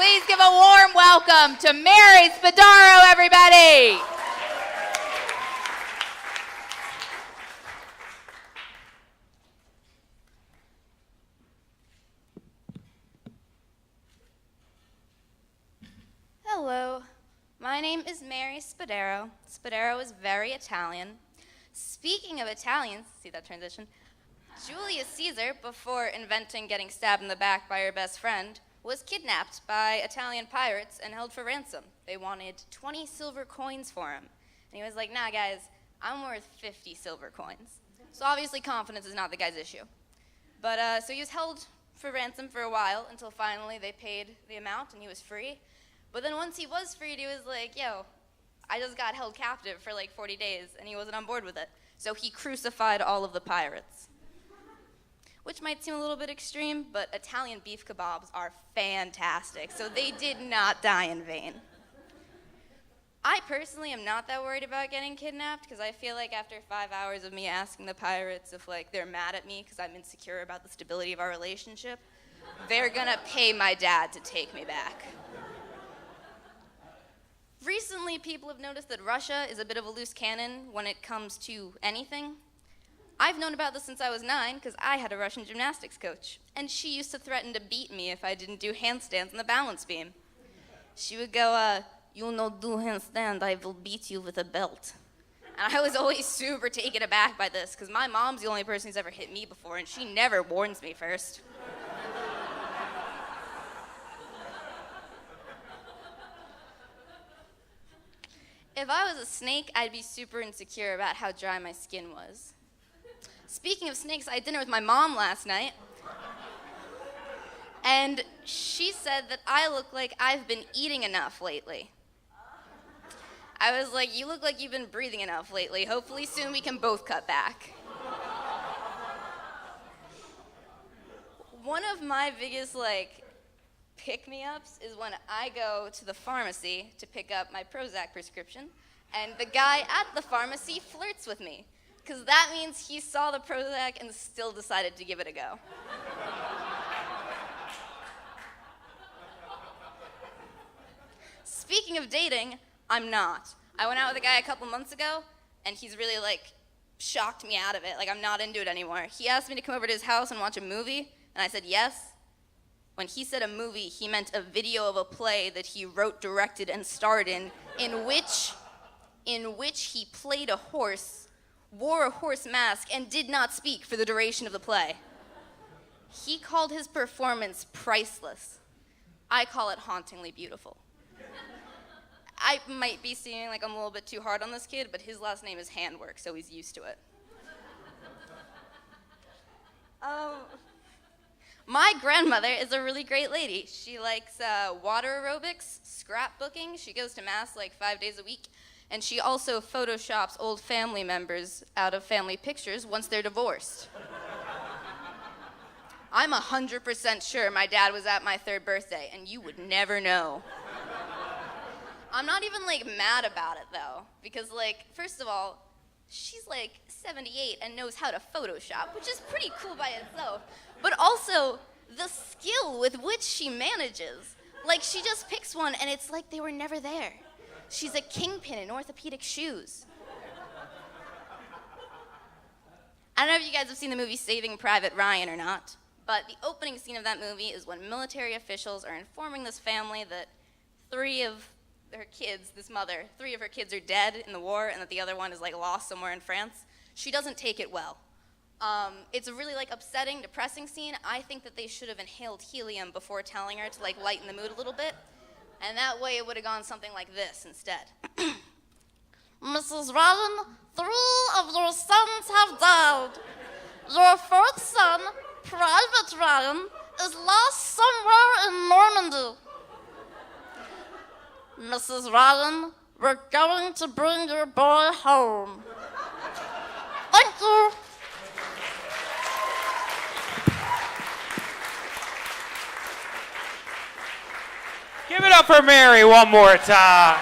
Please give a warm welcome to Mary Spadaro, everybody. Hello, my name is Mary Spadaro. Spadaro is very Italian. Speaking of Italians, see that transition? Julius Caesar, before inventing getting stabbed in the back by her best friend, was kidnapped by Italian pirates and held for ransom. They wanted 20 silver coins for him. And he was like, nah, guys, I'm worth 50 silver coins. So obviously confidence is not the guy's issue. But so he was held for ransom for a while until finally they paid the amount and he was free. But then once he was freed, he was like, yo, I just got held captive for like 40 days, and he wasn't on board with it. So he crucified all of the pirates. Which might seem a little bit extreme, but Italian beef kebabs are fantastic, so they did not die in vain. I personally am not that worried about getting kidnapped, because I feel like after 5 hours of me asking the pirates if like they're mad at me because I'm insecure about the stability of our relationship, they're gonna pay my dad to take me back. Recently, people have noticed that Russia is a bit of a loose cannon when it comes to anything. I've known about this since I was 9 because I had a Russian gymnastics coach, and she used to threaten to beat me if I didn't do handstands on the balance beam. She would go, "You no do handstand, I will beat you with a belt." And I was always super taken aback by this because my mom's the only person who's ever hit me before, and she never warns me first. If I was a snake, I'd be super insecure about how dry my skin was. Speaking of snakes, I had dinner with my mom last night, and she said that I look like I've been eating enough lately. I was like, you look like you've been breathing enough lately. Hopefully soon we can both cut back. One of my biggest, pick-me-ups is when I go to the pharmacy to pick up my Prozac prescription, and the guy at the pharmacy flirts with me, because that means he saw the Prozac and still decided to give it a go. Speaking of dating, I'm not. I went out with a guy a couple months ago, and he's really, shocked me out of it. I'm not into it anymore. He asked me to come over to his house and watch a movie, and I said yes. When he said a movie, he meant a video of a play that he wrote, directed, and starred in which he played a horse, wore a horse mask, and did not speak for the duration of the play. He called his performance priceless. I call it hauntingly beautiful. I might be seeming like I'm a little bit too hard on this kid, but his last name is Handwork, so he's used to it. My grandmother is a really great lady. She likes water aerobics, scrapbooking. She goes to mass 5 days a week. And she also photoshops old family members out of family pictures once they're divorced. I'm 100% sure my dad was at my 3rd birthday, and you would never know. I'm not even mad about it though, because first of all, she's 78 and knows how to Photoshop, which is pretty cool by itself. But also, the skill with which she manages. She just picks one and it's like they were never there. She's a kingpin in orthopedic shoes. I don't know if you guys have seen the movie Saving Private Ryan or not, but the opening scene of that movie is when military officials are informing this family that 3 of her kids are dead in the war and that the other one is lost somewhere in France. She doesn't take it well. It's a really upsetting, depressing scene. I think that they should have inhaled helium before telling her to lighten the mood a little bit. And that way it would have gone something like this instead. Mrs. Ryan, 3 of your sons have died. Your 4th son, Private Ryan, is lost somewhere in Normandy. Mrs. Ryan, we're going to bring your boy home. Thank you. Give it up for Mary one more time.